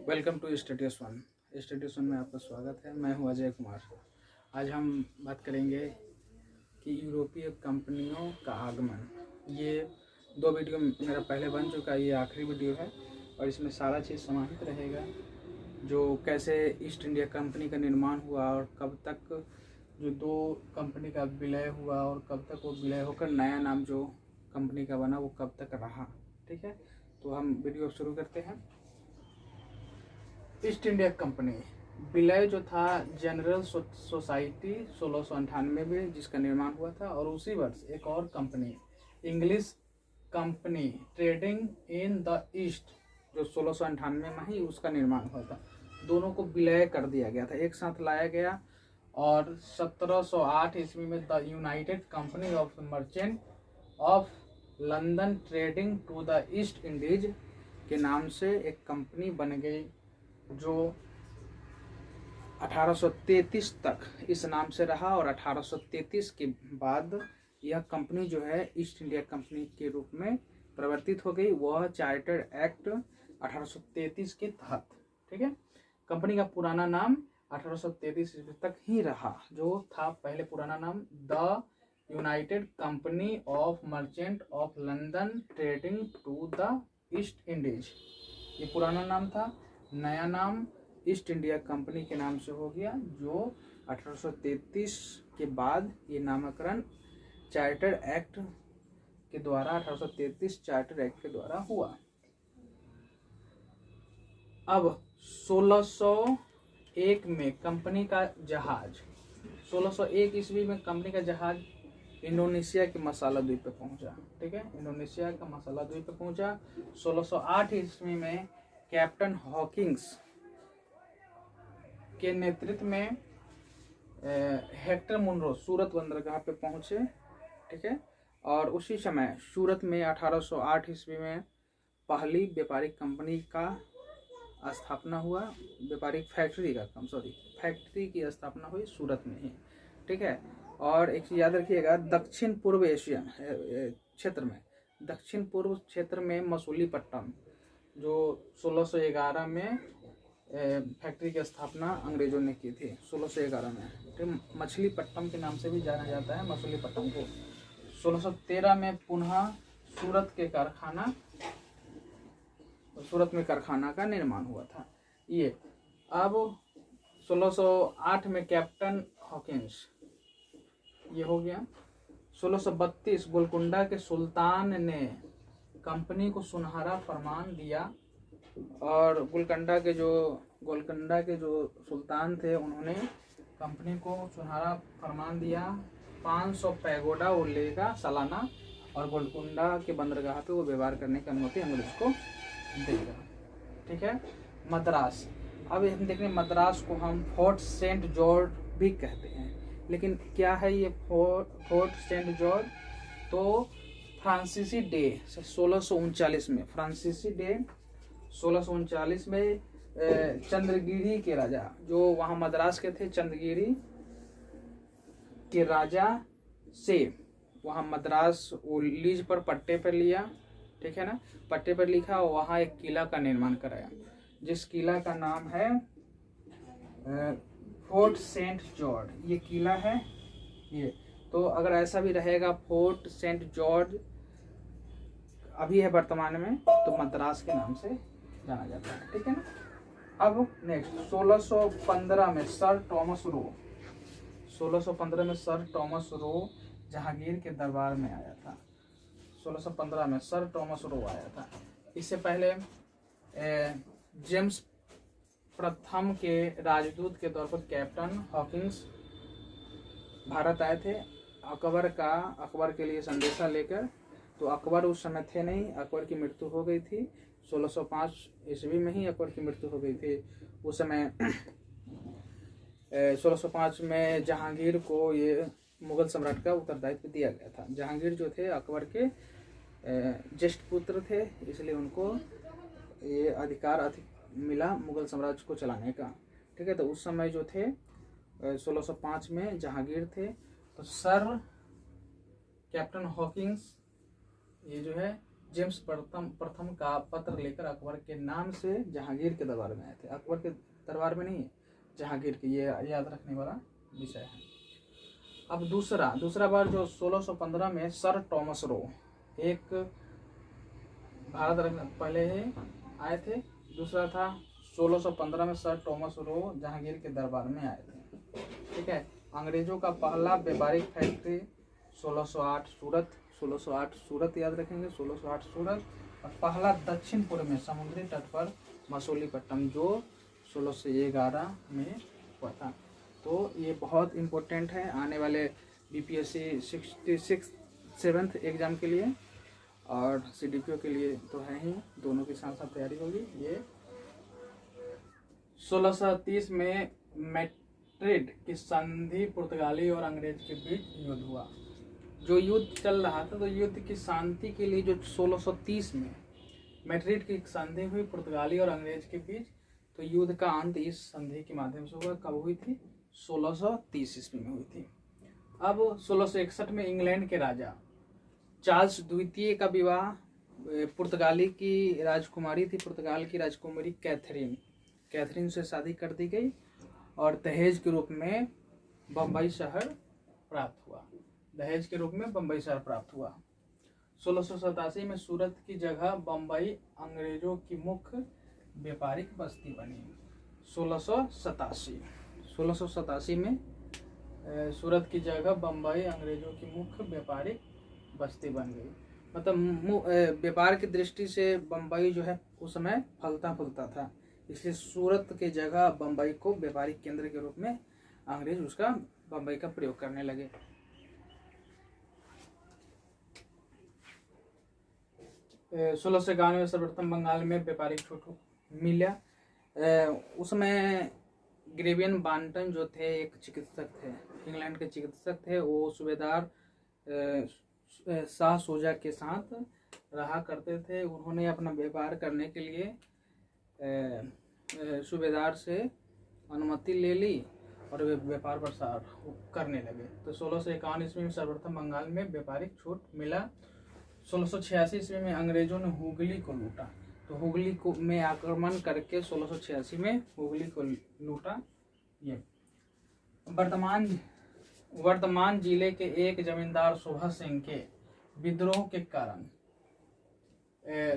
Welcome to studios one. Studios one में आपका स्वागत है। मैं हूं अजय कुमार। आज हम बात करेंगे कि यूरोपीय कंपनियों का आगमन। ये दो वीडियो मेरा पहले बन चुका है, ये आखिरी वीडियो है और इसमें सारा चीज़ समाहित रहेगा। जो कैसे ईस्ट इंडिया कंपनी का निर्माण हुआ और कब तक जो दो कंपनी का विलय हुआ और कब तक वो विलय होकर नया नाम जो कंपनी का बना वो कब तक रहा। ठीक है, तो हम वीडियो शुरू करते हैं। ईस्ट इंडिया कंपनी विलय जो था जनरल सोसाइटी 1698 में जिसका निर्माण हुआ था, और उसी वर्ष एक और company English company trading in the east जो 1698 में ही उसका निर्माण हुआ था। दोनों को विलय कर दिया गया था, एक साथ लाया गया और 1708 ईस्वी में the United Company of merchant of London trading to the East Indies के नाम से एक कंपनी बन गई, जो 1833 तक इस नाम से रहा। और 1833 के बाद यह कंपनी जो है ईस्ट इंडिया कंपनी के रूप में परिवर्तित हो गई, वह चार्टर्ड एक्ट 1833 के तहत। ठीक है, कंपनी का पुराना नाम 1833 तक ही रहा, जो था पहले पुराना नाम the United Company of merchant of London trading to the East Indies, ये पुराना नाम था। नया नाम ईस्ट इंडिया कंपनी के नाम से हो गया, जो 1833 के बाद ये नामकरण चार्टर एक्ट के द्वारा 1833 चार्टर एक्ट के द्वारा हुआ। अब 1601 में कंपनी का जहाज 1601 ईस्वी में कंपनी का जहाज इंडोनेशिया के मसाला द्वीप पे पहुंचा। ठीक है, इंडोनेशिया का मसाला द्वीप पे पहुंचा। 1608 ईस्वी में कैप्टन हॉकिंस के नेतृत्व में हेक्टर मुनरो सूरत बंदरगाह पे पहुंचे। ठीक है, और उसी समय सूरत में 1808 ईस्वी में पहली व्यापारिक कंपनी का स्थापना हुआ, व्यापारिक फैक्ट्री की स्थापना हुई सूरत में ही। ठीक है, और एक चीज याद रखिएगा, दक्षिण पूर्व एशिया क्षेत्र में दक्षिण पूर्व क्षेत्र में मसूलीपट्टनम जो 1611 में फैक्ट्री की स्थापना अंग्रेजों ने की थी 1611 में। ठीक, मछलीपट्टनम के नाम से भी जाना जाता है मछलीपट्टनम को। 1613 में पुनः सूरत में कारखाना का निर्माण हुआ था। ये अब 1608 में कैप्टन हॉकिंस ये हो गया। 1632 गोलकुंडा के सुल्तान ने कंपनी को सुनहरा फरमान दिया, और गोलकुंडा के जो सुल्तान थे उन्होंने कंपनी को सुनहरा फरमान दिया। 500 पैगोडा वो लेगा सालाना, और गोलकुंडा के बंदरगाह पे वो व्यवहार करने की अनुमति अंग्रेज को देगा। ठीक है, मद्रास। अब हम देख रहे हैं मद्रास को हम फोर्ट सेंट जॉर्ज भी कहते हैं, लेकिन क्या है ये फोर्ट सेंट जॉर्ज? तो फ्रांसीसी डे 1639 में चंद्रगिरी के राजा जो वहाँ मद्रास के थे, चंद्रगिरी के राजा से वहाँ मद्रास वो लीज पर पट्टे पर लिया। ठीक है ना, पट्टे पर लिखा और वहाँ एक किला का निर्माण कराया, जिस किला का नाम है फोर्ट सेंट जॉर्ज। ये किला है ये। तो अगर ऐसा भी रहेगा फोर्ट सेंट जॉर्ज अभी है वर्तमान में, तो मद्रास के नाम से जाना जाता है। ठीक है ना। अब नेक्स्ट 1615 में सर टॉमस रो जहांगीर के दरबार में आया था। 1615 में सर टॉमस रो आया था। इससे पहले जेम्स प्रथम के राजदूत के तौर पर कैप्टन हॉकिंस भारत आए थे अकबर के लिए संदेशा लेकर। तो अकबर उस समय थे नहीं, अकबर की मृत्यु हो गई थी 1605 ईस्वी में ही अकबर की मृत्यु हो गई थी। उस समय 1605 में जहांगीर को ये मुगल सम्राट का उत्तरदायित्व दिया गया था। जहांगीर जो थे अकबर के ज्येष्ठ पुत्र थे, इसलिए उनको ये अधिकार मिला मुगल साम्राज्य को चलाने का। ठीक है, तो उस समय जो थे 1605 में जहांगीर थे। तो सर कैप्टन हॉकिंस ये जो है जेम्स प्रथम का पत्र लेकर अकबर के नाम से जहांगीर के दरबार में आए थे। अकबर के दरबार में नहीं, जहांगीर के, ये याद रखने वाला विषय है। अब दूसरा बार जो 1615 में सर टॉमस रो एक भारत रत्न पहले ही आए थे। दूसरा था 1615 में सर टॉमस रो जहांगीर के दरबार में आए थे। ठीक है। अंग्रेजों का पहला व्यापारिक फैक्ट्री 1608 सूरत याद रखेंगे, 1608 सूरत। और पहला दक्षिण पूर्व में समुद्री तट पर मसूलीपट्टनम जो 1611 में हुआ था। तो ये बहुत इम्पोर्टेंट है आने वाले बीपीएससी 7th एग्जाम के लिए और सीडीपीओ के लिए तो है ही, दोनों के साथ साथ तैयारी होगी। ये 1630 में मैड्रिड की संधि पुर्तगाली और अंग्रेज के बीच युद्ध हुआ। जो युद्ध चल रहा था, तो युद्ध की शांति के लिए जो 1630 में मैड्रिड की संधि हुई पुर्तगाली और अंग्रेज के बीच, तो युद्ध का अंत इस संधि के माध्यम से हुआ। कब हुई थी? 1630 ईस्वी में हुई थी। अब 1661 में इंग्लैंड के राजा चार्ल्स द्वितीय का विवाह पुर्तगाली की राजकुमारी थी, पुर्तगाल की राजकुमारी कैथरीन से शादी कर दी गई और दहेज के रूप में बम्बई शहर प्राप्त हुआ। 1687 में सूरत की जगह बम्बई अंग्रेजों की मुख्य व्यापारिक बस्ती बनी। 1687 में सूरत की जगह बम्बई अंग्रेजों की मुख्य व्यापारिक बस्ती बन गई। मतलब व्यापार की दृष्टि से बम्बई जो है उस समय फलता फूलता था, इसलिए सूरत के जगह बम्बई को व्यापारिक केंद्र के रूप में अंग्रेज उसका बम्बई का प्रयोग करने लगे। 1691 में सर्वप्रथम बंगाल में व्यापारिक छूट मिला। उसमें ग्रेवियन बांटन जो थे एक चिकित्सक थे, इंग्लैंड के चिकित्सक थे। वो सूबेदार शाह शुजा के साथ रहा करते थे। उन्होंने अपना व्यापार करने के लिए सूबेदार से अनुमति ले ली और वे व्यापार प्रसार करने लगे। तो 1651 ईस्वी में सर्वप्रथम बंगाल में व्यापारिक छूट मिला। 1686 ईस्वी में अंग्रेजों ने हुगली को लूटा, तो हुगली को में आक्रमण करके 1686 में हुगली को लूटा। ये वर्तमान जिले के एक जमींदार सुभा सिंह के विद्रोह के कारण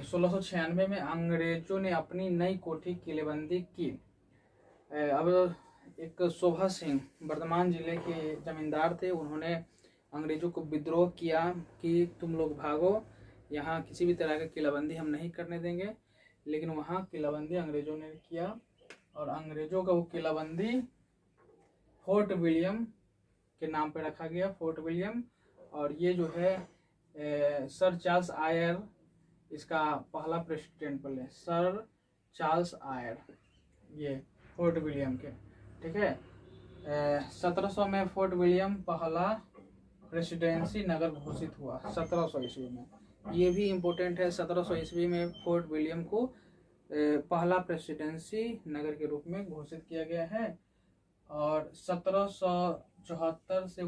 1696 में अंग्रेजों ने अपनी नई कोठी किलेबंदी की। अब एक शोभा सिंह वर्धमान जिले के जमींदार थे, उन्होंने अंग्रेजों को विद्रोह किया कि तुम लोग भागो, यहाँ किसी भी तरह की किलाबंदी हम नहीं करने देंगे। लेकिन वहाँ किलाबंदी अंग्रेजों ने किया और अंग्रेजों का वो किलाबंदी फोर्ट विलियम के नाम पे रखा गया, फोर्ट विलियम। और ये जो है सर चार्ल्स आयर इसका पहला प्रेसिडेंट बने, सर चार्ल्स आयर, ये फोर्ट विलियम के। ठीक है। 1700 में फोर्ट विलियम पहला प्रेसिडेंसी नगर घोषित हुआ 1700 ईस्वी में। ये भी इम्पोर्टेंट है, 1700 ईस्वी में फोर्ट विलियम को पहला प्रेसिडेंसी नगर के रूप में घोषित किया गया है। और 1774 से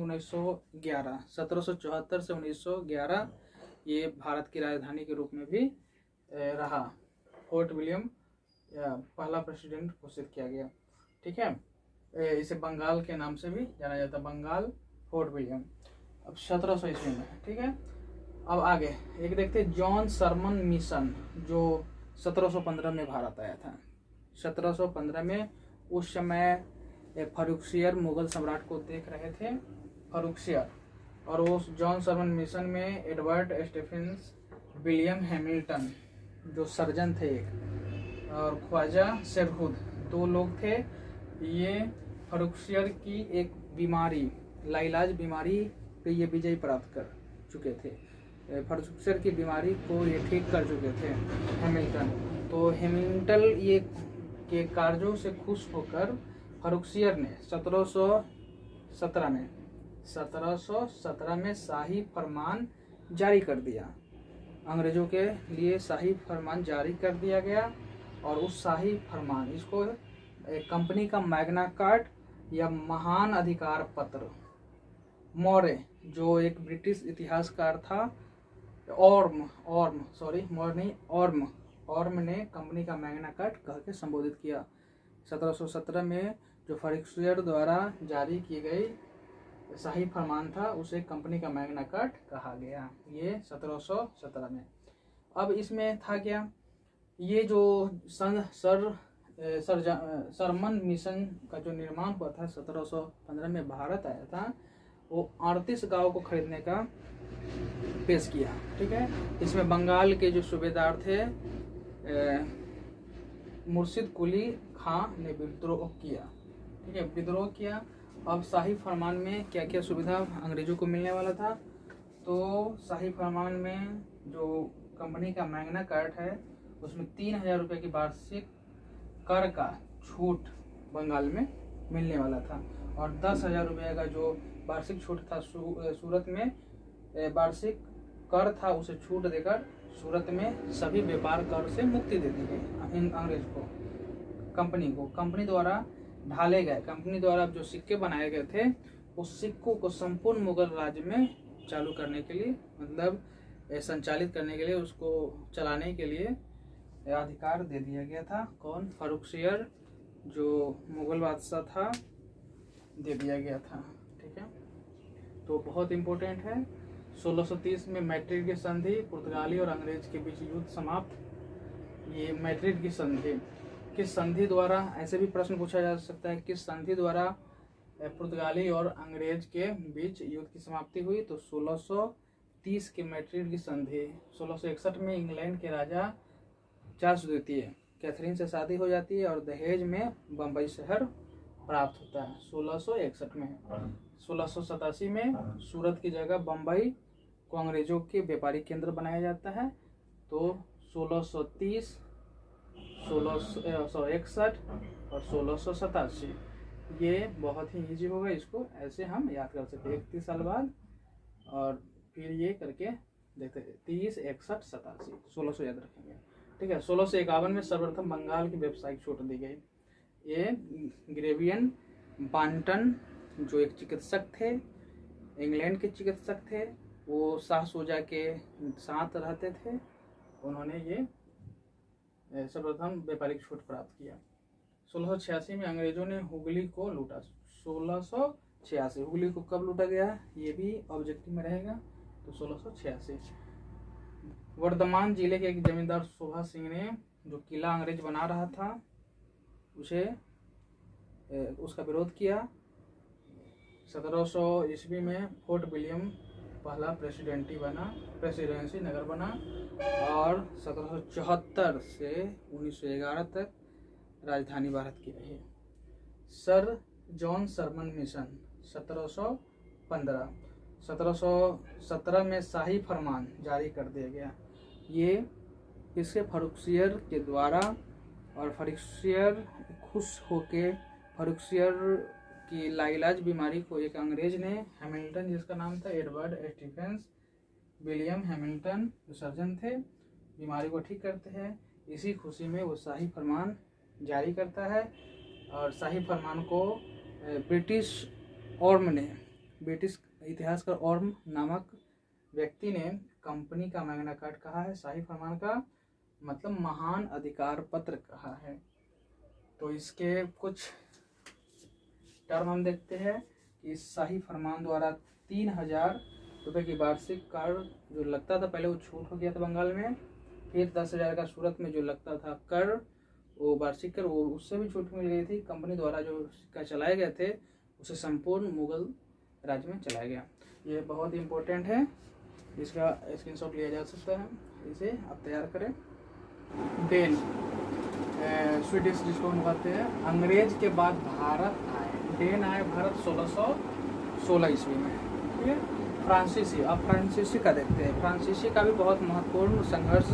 1911 ये भारत की राजधानी के रूप में भी रहा। फोर्ट विलियम पहला प्रेसिडेंट घोषित किया गया। ठीक है। इसे बंगाल के नाम से भी जाना जाता है, बंगाल फोर्ट विलियम। अब 1700 ईस्वी में। ठीक है। अब आगे एक देखते हैं जॉन सरमन मिशन जो 1715 में भारत आया था। 1715 में उस समय फरुखसियर मुगल सम्राट को देख रहे थे, फरुखसियर। और वो जॉन सरमन मिशन में एडवर्ड स्टेफेंस, विलियम हैमिल्टन जो सर्जन थे एक, और ख्वाजा शेरहुद, 2 लोग थे। ये फरुखसियर की एक बीमारी, लाइलाज बीमारी पे ये विजय प्राप्त कर चुके थे। फरुखसियर की बीमारी को ये ठीक कर चुके थे हैमिल्टन। तो हैमिल्टन ये के कार्यों से खुश होकर फरुखसियर ने 1717 में शाही फरमान जारी कर दिया। अंग्रेजों के लिए शाही फरमान जारी कर दिया गया। और उस शाही फरमान, इसको एक कंपनी का मैग्ना कार्ट या महान अधिकार पत्र, मौर्य जो एक ब्रिटिश इतिहासकार था, ऑर्म ने कंपनी का मैग्ना कार्टा कह के संबोधित किया। 1717 में जो फरिक्सियर द्वारा जारी की गई शाही फरमान था उसे कंपनी का मैग्ना कार्टा कहा गया, ये 1717 में। अब इसमें था क्या, ये जो सरमन मिशन का जो निर्माण हुआ था 1715 में भारत आया था, वो 38 गांव को खरीदने का पेश किया। ठीक है, इसमें बंगाल के जो सूबेदार थे मुर्शिद कुली खां ने विद्रोह किया। ठीक है, विद्रोह किया। अब शाही फरमान में क्या क्या सुविधा अंग्रेजों को मिलने वाला था, तो शाही फरमान में जो कंपनी का मैग्ना कार्टा है उसमें 3000 रुपये की वार्षिक कर का छूट बंगाल में मिलने वाला था, और 10,000 रुपये का जो वार्षिक छूट था सूरत में वार्षिक कर था उसे छूट देकर सूरत में सभी व्यापार कर से मुक्ति दे दी गई अंग्रेज को, कंपनी को। कंपनी द्वारा ढाले गए, कंपनी द्वारा जो सिक्के बनाए गए थे उस सिक्कों को संपूर्ण मुगल राज्य में चालू करने के लिए, मतलब संचालित करने के लिए, उसको चलाने के लिए अधिकार दे दिया गया था। कौन? फर्रुखसियर जो मुगल बादशाह था, दे दिया गया था। ठीक है, तो बहुत इम्पोर्टेंट है। 1630 में मैड्रिड की संधि, पुर्तगाली और अंग्रेज के बीच युद्ध समाप्त। ये मैड्रिड की संधि किस संधि द्वारा, ऐसे भी प्रश्न पूछा जा सकता है, किस संधि द्वारा पुर्तगाली और अंग्रेज के बीच युद्ध की समाप्ति हुई? तो 1630 के मैड्रिड की संधि। 1661 में इंग्लैंड के राजा चार्ल्स द्वितीय कैथरीन से शादी हो जाती है और दहेज में बम्बई शहर प्राप्त होता है 1661 में। 1687 में सूरत की जगह बम्बई को अंग्रेजों के व्यापारिक केंद्र बनाया जाता है। तो 1630, 1661 और 1687 ये बहुत ही इजी होगा, इसको ऐसे हम याद कर सकते हैं 31 साल बाद, और फिर ये करके देखते 30, 61, 87, 1600 याद रखेंगे। ठीक है, 1651 में सर्वप्रथम बंगाल की व्यावसायिक छूट दी गई। ये ग्रेवियन बांटन जो एक चिकित्सक थे, इंग्लैंड के चिकित्सक थे, वो शाह सूजा के साथ रहते थे, उन्होंने ये सर्वप्रथम व्यापारिक छूट प्राप्त किया। 1686 में अंग्रेजों ने हुगली को लूटा। 1686 हुगली को कब लूटा गया, ये भी ऑब्जेक्टिव में रहेगा। तो 1686 वर्धमान जिले के एक जमींदार शोभा सिंह ने जो किला अंग्रेज बना रहा था उसका विरोध किया। 1700 ईस्वी में फोर्ट विलियम पहला प्रेसिडेंसी नगर बना, और 1774 से 1911 तक राजधानी भारत की रही। Sir John Sarman mission 1715। 1717 में शाही फरमान जारी कर दिया गया। ये इसके फर्रुखसियर के द्वारा, और फर्रुखसियर खुश होके फर्रुखसियर की लाइलाज बीमारी को एक अंग्रेज ने, हैमिल्टन जिसका नाम था, एडवर्ड स्टीफेंस विलियम हैमिल्टन जो सर्जन थे, बीमारी को ठीक करते हैं। इसी खुशी में वो शाही फरमान जारी करता है, और शाही फरमान को ब्रिटिश इतिहासकार ऑर्म नामक व्यक्ति ने कंपनी का मैग्ना कार्टा कहा है। शाही फरमान का मतलब महान अधिकार पत्र कहा है। तो इसके कुछ टर्म हम देखते हैं कि इस शाही फरमान द्वारा 3000 रुपये की वार्षिक कर जो लगता था, पहले वो छूट हो गया था बंगाल में, फिर 10,000 का सूरत में जो लगता था कर, वो वार्षिक कर, वो उससे भी छूट मिल गई थी। कंपनी द्वारा जो सिक्का चलाए गए थे उसे संपूर्ण मुगल राज्य में चलाया गया। ये बहुत इम्पोर्टेंट है, इसका स्क्रीनशॉट लिया जा सकता है, इसे आप तैयार करें। डेन स्वीडिश जिसको हम कहते हैं, अंग्रेज के बाद भारत आए। डेन आए भारत 1616 ईस्वी में। ठीक है, फ्रांसीसी, अब फ्रांसीसी का देखते हैं। फ्रांसीसी का भी बहुत महत्वपूर्ण संघर्ष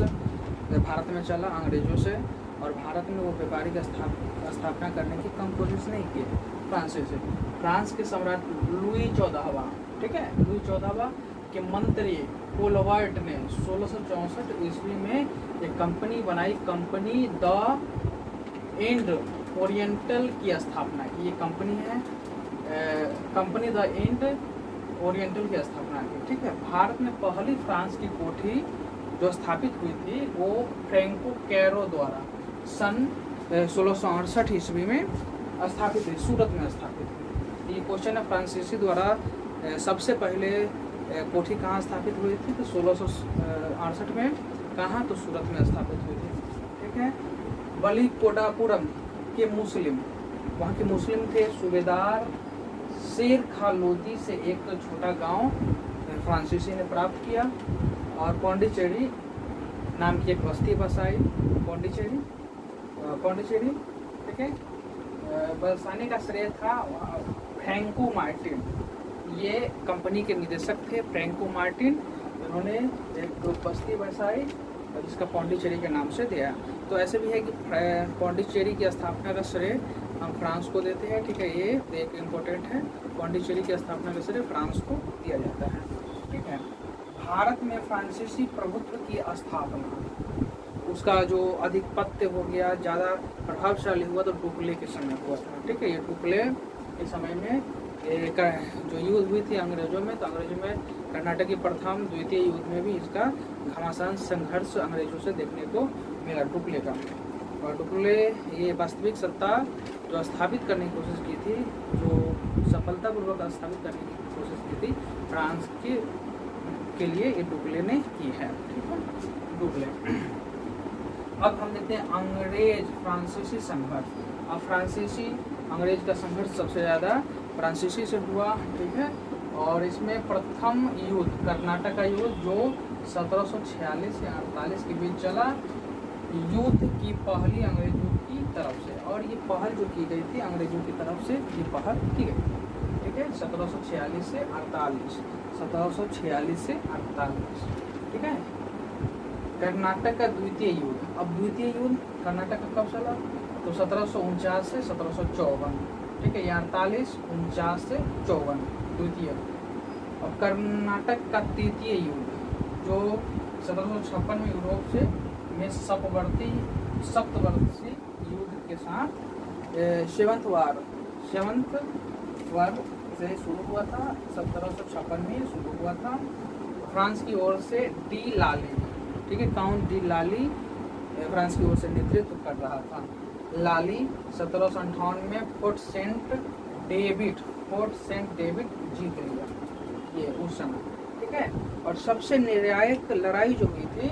भारत में चला अंग्रेजों से, और भारत में वो व्यापारिक स्थापना करने की कम कोशिश नहीं की फ्रांसीसी। फ्रांस के सम्राट लुई 14वां, ठीक है, लुई 14वां के मंत्री कोलवर्ट ने 1664 ईस्वी में एक कंपनी बनाई, कंपनी द इंड ओरिएंटल की स्थापना की। ये कंपनी है, कंपनी द इंड ओरिएंटल की स्थापना की। ठीक है, भारत में पहली फ्रांस की कोठी जो स्थापित हुई थी वो फ्रैंको कैरो द्वारा सन 1668 ईस्वी में स्थापित हुई, सूरत में स्थापित हुई। ये क्वेश्चन है, फ्रांसीसी द्वारा सबसे पहले कोठी कहाँ स्थापित हुई थी, तो 1668 में। कहाँ, तो सूरत में स्थापित हुई थी। ठीक है, बलिकोडापुरम के मुस्लिम, वहाँ के मुस्लिम थे सूबेदार शेर खा लोदी से एक छोटा गांव फ्रांसीसी ने प्राप्त किया, और पौंडीचेरी नाम की एक बस्ती बसाई। पौंडीचेरी, ठीक है, बसाने का श्रेय था फ्रैंको मार्टिन। ये कंपनी के निदेशक थे फ्रैंको मार्टिन। उन्होंने एक बस्ती बसाई और जिसका पौंडीचेरी के नाम से दिया। तो ऐसे भी है कि पौंडीचेरी की स्थापना का श्रेय हम फ्रांस को देते हैं। ठीक है, ये एक इम्पोर्टेंट है, पौंडीचेरी की स्थापना का श्रेय फ्रांस को दिया जाता है। ठीक है, भारत में फ्रांसीसी प्रभुत्व की स्थापना, उसका जो अधिपत्य हो गया, ज़्यादा प्रभावशाली हुआ तो डुप्ले के समय हुआ था। ठीक है, ये डुप्ले के समय में एक जो युद्ध हुई थी अंग्रेजों में, तो अंग्रेजों में कर्नाटक की प्रथम द्वितीय युद्ध में भी इसका घमासान संघर्ष अंग्रेजों से देखने को मिला, डुप्ले का। और डुप्ले ये वास्तविक सत्ता जो स्थापित करने की कोशिश की थी, जो सफलतापूर्वक स्थापित करने की कोशिश की थी फ्रांस के लिए, ये डुप्ले ने की है। ठीक है, डुप्ले। अब हम देखते हैं अंग्रेज फ्रांसीसी संघर्ष। अब फ्रांसीसी अंग्रेज का संघर्ष सबसे ज़्यादा फ्रांसीसी से हुआ। ठीक है, और इसमें प्रथम युद्ध कर्नाटक का युद्ध जो 1746 से 48 के बीच चला, युद्ध की पहली अंग्रेजों की तरफ से, और ये पहल जो की गई थी अंग्रेजों की तरफ से, ये पहल की गई। ठीक है, 1746 से 48, 1746 से 48। ठीक है, कर्नाटक का द्वितीय युद्ध। अब द्वितीय युद्ध कर्नाटक का कब चला, तो 1749 से 1754। ठीक है, 48, 49 से 54 द्वितीय। और कर्नाटक का तृतीय युद्ध जो 1756 में यूरोप से में सप्तवर्षीय युद्ध के साथ सेवंथ वार से शुरू हुआ था। 1756 में शुरू हुआ था। फ्रांस की ओर से डी लाली, ठीक है, काउंट डी लाली फ्रांस की ओर से नेतृत्व कर रहा था। लाली 1758 में फोर्ट सेंट डेविड जीत लिया, ये उस समय। ठीक है, और सबसे निर्णायक लड़ाई जो हुई थी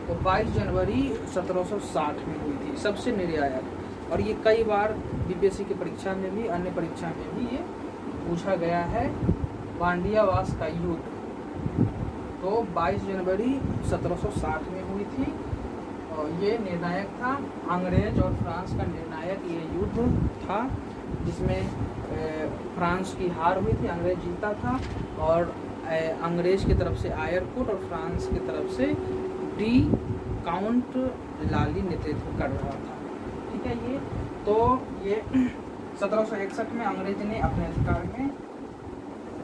वो 22 जनवरी 1760 में हुई थी, सबसे निर्णायक। और ये कई बार बीपीएससी की परीक्षा में भी, अन्य परीक्षा में भी ये पूछा गया है। वांडियावास का युद्ध तो 22 जनवरी 1760 में हुई थी, और ये निर्णायक था। अंग्रेज और फ्रांस का निर्णायक ये युद्ध था, जिसमें फ्रांस की हार हुई थी, अंग्रेज जीता था। और अंग्रेज की तरफ से आयरकुट और फ्रांस की तरफ से डी काउंट लाली नेतृत्व कर रहा था। ठीक है, ये 1761 में अंग्रेज ने अपने अधिकार में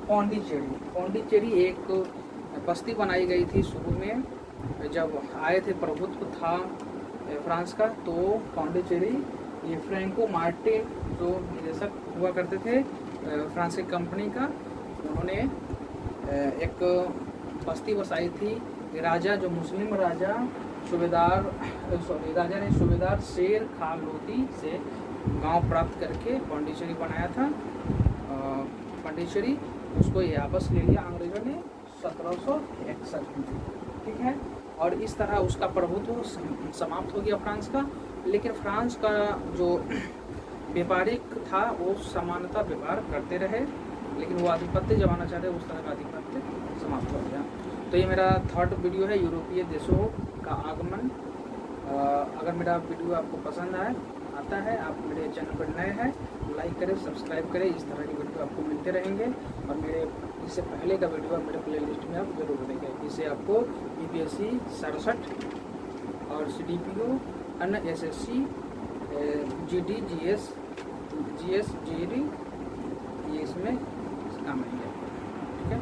पौंडीचेरी एक बस्ती बनाई गई थी। शुरू में जब आए थे, प्रभुत्व था फ्रांस का, तो पौंडीचेरी ये फ्रैंको मार्टिन जो निदेशक हुआ करते थे फ्रांस की कंपनी का, उन्होंने एक बस्ती बसाई थी। राजा जो मुस्लिम राजा राजा ने सूबेदार शेर खा लोदी से गांव प्राप्त करके पौंडीचेरी बनाया था। पौंडीचेरी उसको ये वापस ले लिया अंग्रेजों ने 1761 में। ठीक है, और इस तरह उसका प्रभुत्व समाप्त हो गया फ्रांस का। लेकिन फ्रांस का जो व्यापारिक था वो समानता व्यवहार करते रहे, लेकिन वो आधिपत्य जमाना चाहते उस तरह का आधिपत्य समाप्त हो गया। तो ये मेरा थर्ड वीडियो है, यूरोपीय देशों का आगमन। अगर मेरा वीडियो आपको पसंद आता है, आप मेरे चैनल पर नए हैं, लाइक करें, सब्सक्राइब करें। इस तरह की वीडियो आपको मिलते रहेंगे। और मेरे इससे पहले का वीडियो आप मेरे प्लेलिस्ट में आप जरूर देखें, जिससे आपको बीपीएससी 67 और CDPO, अन्य SSC, GD, GS, GD ये इसमें काम आएंगे। ठीक है।